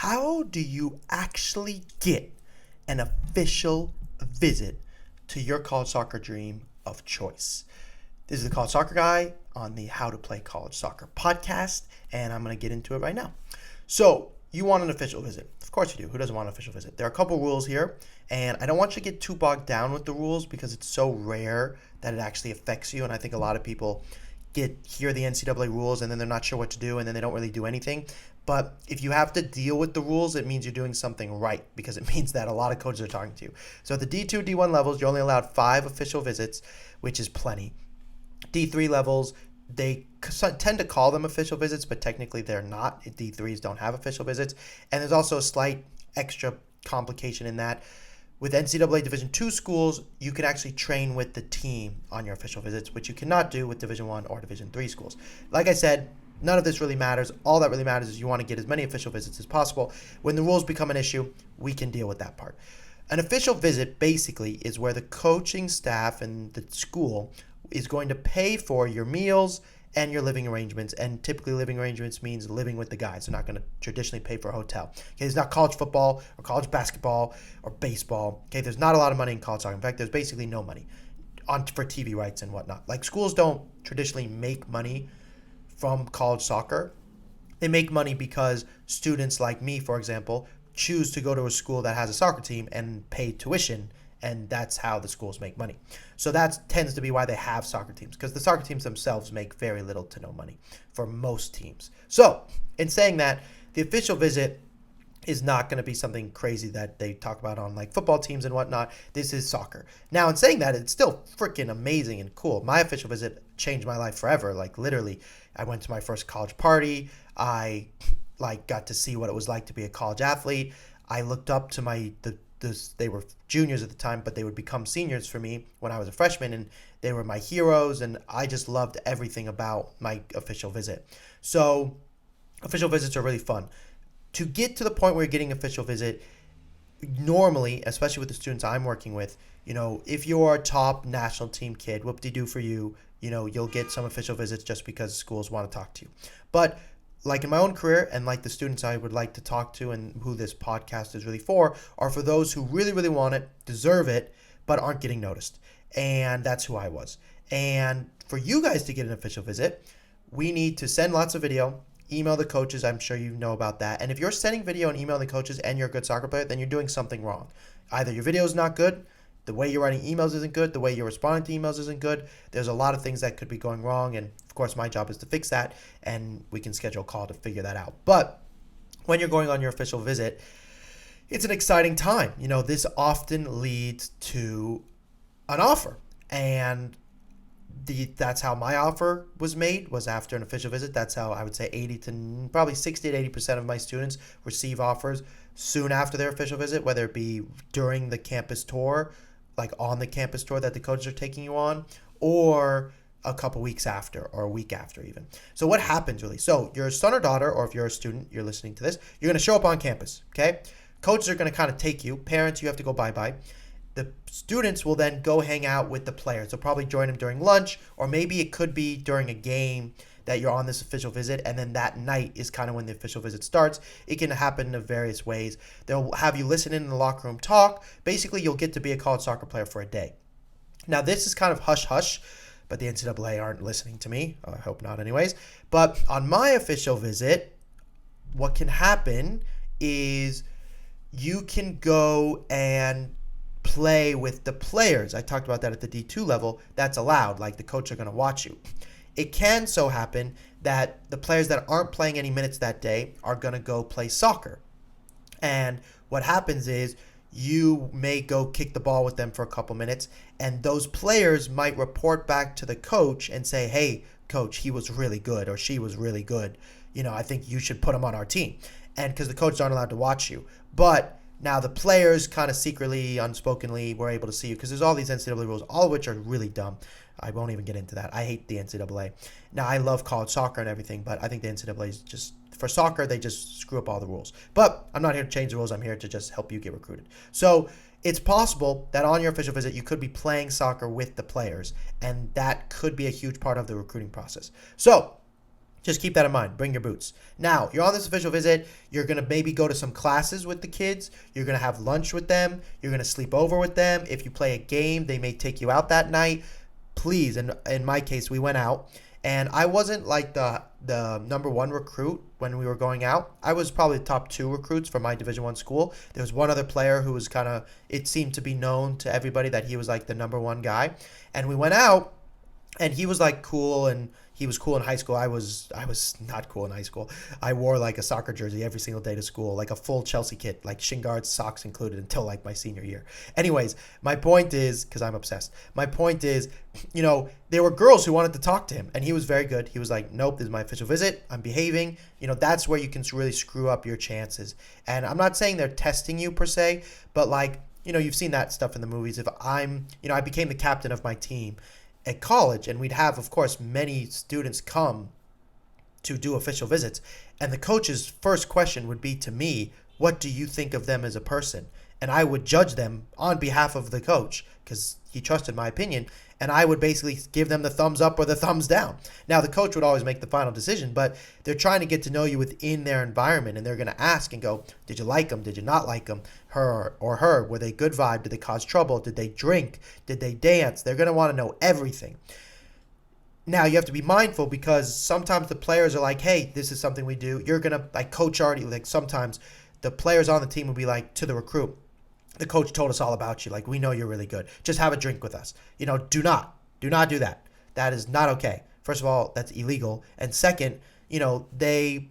How do you actually get an official visit to your college soccer dream of choice? This is the College Soccer Guy on the How to Play College Soccer podcast, and I'm going to get into it right now. So, you want an official visit. Of course you do. Who doesn't want an official visit? There are a couple rules here, and I don't want you to get too bogged down with the rules because it's so rare that it actually affects you, and I think a lot of people hear the NCAA rules and then they're not sure what to do and then they don't really do anything. But if you have to deal with the rules, it means you're doing something right because it means that a lot of coaches are talking to you. So at the D2, D1 levels, you're only allowed 5 official visits, which is plenty. D3 levels, they tend to call them official visits, but technically they're not. D3s don't have official visits. And there's also a slight extra complication in that. With NCAA Division II schools, you can actually train with the team on your official visits, which you cannot do with Division I or Division III schools. Like I said, none of this really matters. All that really matters is you want to get as many official visits as possible. When the rules become an issue, we can deal with that part. An official visit basically is where the coaching staff and the school is going to pay for your meals and your living arrangements. And typically living arrangements means living with the guys. They're not going to traditionally pay for a hotel. Okay, it's not college football or college basketball or baseball. Okay, there's not a lot of money in college soccer. In fact, there's basically no money for TV rights and whatnot. Like schools don't traditionally make money from college soccer. They make money because students like me, for example, choose to go to a school that has a soccer team and pay tuition, and that's how the schools make money. So that tends to be why they have soccer teams, because the soccer teams themselves make very little to no money for most teams. So in saying that, the official visit is not going to be something crazy that they talk about on like football teams and whatnot. This is soccer. Now, in saying that, it's still freaking amazing and cool. My official visit changed my life forever. Like literally, I went to my first college party. I got to see what it was like to be a college athlete. I looked up to they were juniors at the time, but they would become seniors for me when I was a freshman, and they were my heroes, and I just loved everything about my official visit. So official visits are really fun. To get to the point where you're getting official visit, normally, especially with the students I'm working with, if you're a top national team kid, whoop-de-doo for you, you'll get some official visits just because schools want to talk to you. But like in my own career and like the students I would like to talk to and who this podcast is really for, are for those who really, really want it, deserve it, but aren't getting noticed. And that's who I was. And for you guys to get an official visit, we need to send lots of video, email the coaches. I'm sure you know about that. And if you're sending video and emailing the coaches and you're a good soccer player, then you're doing something wrong. Either your video is not good, the way you're writing emails isn't good, the way you're responding to emails isn't good. There's a lot of things that could be going wrong, and of course my job is to fix that, and we can schedule a call to figure that out. But when you're going on your official visit, it's an exciting time. This often leads to an offer, and that's how my offer was made, was after an official visit. That's how I would say 60 to 80% of my students receive offers soon after their official visit, whether it be during the campus tour, like on the campus tour that the coaches are taking you on, or a couple weeks after, or a week after even. So what happens really? So your son or daughter, or if you're a student, you're listening to this, you're going to show up on campus, okay? Coaches are going to kind of take you. Parents, you have to go bye-bye. The students will then go hang out with the players. They'll probably join them during lunch, or maybe it could be during a game that you're on this official visit, and then that night is kind of when the official visit starts. It can happen in various ways. They'll have you listen in the locker room talk. Basically, you'll get to be a college soccer player for a day. Now, this is kind of hush-hush, but the NCAA aren't listening to me. I hope not anyways. But on my official visit, what can happen is you can go and play with the players. I talked about that at the D2 level. That's allowed. Like the coach are going to watch you. It can so happen that the players that aren't playing any minutes that day are going to go play soccer. And what happens is you may go kick the ball with them for a couple minutes, and those players might report back to the coach and say, hey, coach, he was really good, or she was really good. I think you should put him on our team. And because the coaches aren't allowed to watch you. But now the players kind of secretly, unspokenly were able to see you, because there's all these NCAA rules, all of which are really dumb. I won't even get into that. I hate the NCAA. Now, I love college soccer and everything, but I think the NCAA is just, for soccer, they just screw up all the rules. But I'm not here to change the rules. I'm here to just help you get recruited. So it's possible that on your official visit, you could be playing soccer with the players, and that could be a huge part of the recruiting process. So Just keep that in mind. Bring your boots. Now, you're on this official visit. You're going to maybe go to some classes with the kids. You're going to have lunch with them. You're going to sleep over with them. If you play a game, they may take you out that night. Please, and in my case, we went out. And I wasn't like the number one recruit when we were going out. I was probably the top two recruits for my Division I school. There was one other player who was kind of, it seemed to be known to everybody that he was like the number one guy. And we went out, and he was like cool, and he was cool in high school. I was not cool in high school. I wore like a soccer jersey every single day to school, like a full Chelsea kit, like shin guards, socks included, until like my senior year. Anyways, my point is, because I'm obsessed, my point is, there were girls who wanted to talk to him, and he was very good. He was like, nope, this is my official visit. I'm behaving. That's where you can really screw up your chances. And I'm not saying they're testing you per se, but like, you've seen that stuff in the movies. If I became the captain of my team at college, and we'd have, of course, many students come to do official visits, and the coach's first question would be to me, what do you think of them as a person? And I would judge them on behalf of the coach because he trusted my opinion, and I would basically give them the thumbs up or the thumbs down. Now, the coach would always make the final decision, but they're trying to get to know you within their environment, and they're going to ask and go, did you like them? Did you not like them? Her or her? Were they good vibe? Did they cause trouble? Did they drink? Did they dance? They're going to want to know everything. Now, you have to be mindful because sometimes the players are like, hey, this is something we do. You're going to, like, coach already, like, sometimes the players on the team will be like to the recruit, the coach told us all about you. Like, we know you're really good. Just have a drink with us. Do not do that. That is not okay. First of all, that's illegal. And second, they,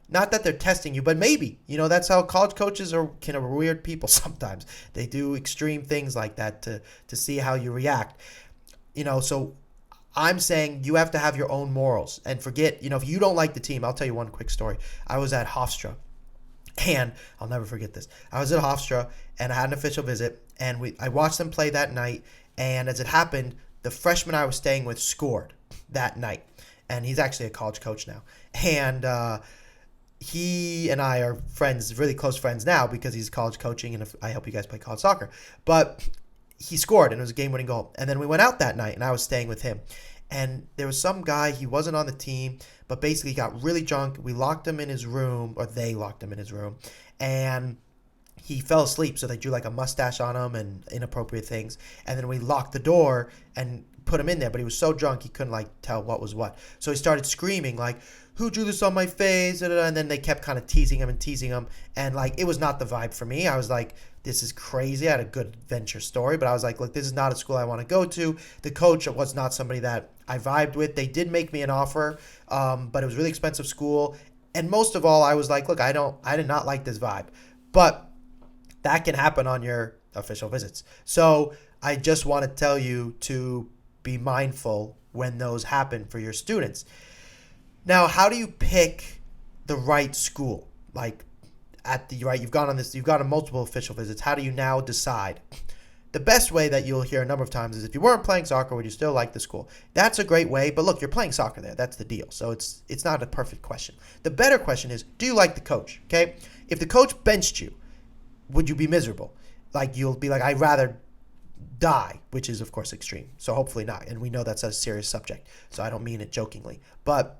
not that they're testing you, but maybe, that's how college coaches are weird people sometimes. They do extreme things like that to see how you react. So I'm saying you have to have your own morals and forget, if you don't like the team, I'll tell you one quick story. I was at Hofstra. And I'll never forget this. I was at Hofstra, and I had an official visit, and I watched them play that night, and as it happened, the freshman I was staying with scored that night, and he's actually a college coach now. And he and I are friends, really close friends now because he's college coaching, and I help you guys play college soccer. But he scored, and it was a game-winning goal. And then we went out that night, and I was staying with him. And there was some guy, he wasn't on the team, but basically got really drunk. We locked him in his room, or they locked him in his room, and he fell asleep. So they drew like a mustache on him and inappropriate things. And then we locked the door and put him in there, but he was so drunk he couldn't like tell what was what. So he started screaming like, who drew this on my face? And then they kept kind of teasing him. And like, it was not the vibe for me. I was like, this is crazy. I had a good adventure story, but I was like, look, this is not a school I want to go to. The coach was not somebody that I vibed with. They did make me an offer, but it was a really expensive school. And most of all, I was like, look, I did not like this vibe. But that can happen on your official visits. So I just want to tell you to be mindful when those happen for your students. Now, how do you pick the right school? Like, you've gone on multiple official visits. How do you now decide? The best way that you'll hear a number of times is if you weren't playing soccer, would you still like the school? That's a great way, but look, you're playing soccer there. That's the deal. So it's not a perfect question. The better question is, do you like the coach? Okay? If the coach benched you, would you be miserable? Like, you'll be like, I'd rather die, which is, of course, extreme. So hopefully not. And we know that's a serious subject. So I don't mean it jokingly. But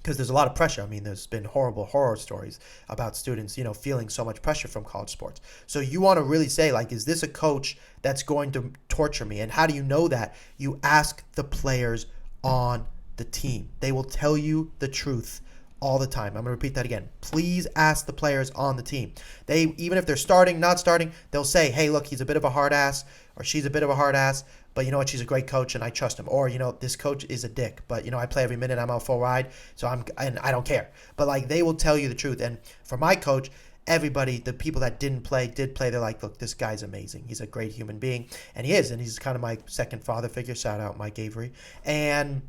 because there's a lot of pressure. I mean, there's been horrible horror stories about students, feeling so much pressure from college sports. So you want to really say, like, is this a coach that's going to torture me? And how do you know that? You ask the players on the team. They will tell you the truth all the time. I'm going to repeat that again. Please ask the players on the team. Even if they're starting, not starting, they'll say, hey, look, he's a bit of a hard ass, or she's a bit of a hard ass, but you know what, she's a great coach and I trust him. Or, this coach is a dick, but I play every minute, I'm out full ride, and I don't care. But like, they will tell you the truth. And for my coach, everybody, the people that did play, they're like, look, this guy's amazing. He's a great human being. And he is, and he's kind of my second father figure. Shout out Mike Avery. And,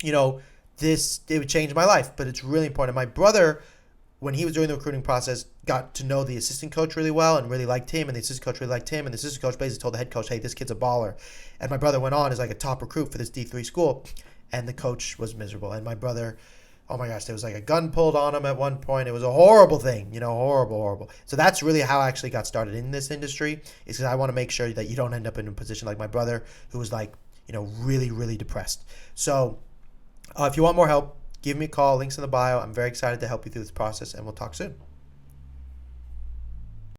it would change my life, but it's really important. My brother, when he was doing the recruiting process, got to know the assistant coach really well and really liked him, and the assistant coach really liked him, and the assistant coach basically told the head coach, hey, this kid's a baller. And my brother went on as like a top recruit for this D3 school, and the coach was miserable. And my brother, oh my gosh, there was like a gun pulled on him at one point. It was a horrible thing, horrible. So that's really how I actually got started in this industry, is because I want to make sure that you don't end up in a position like my brother, who was like, really, really depressed. So if you want more help, give me a call. Links in the bio. I'm very excited to help you through this process, and we'll talk soon.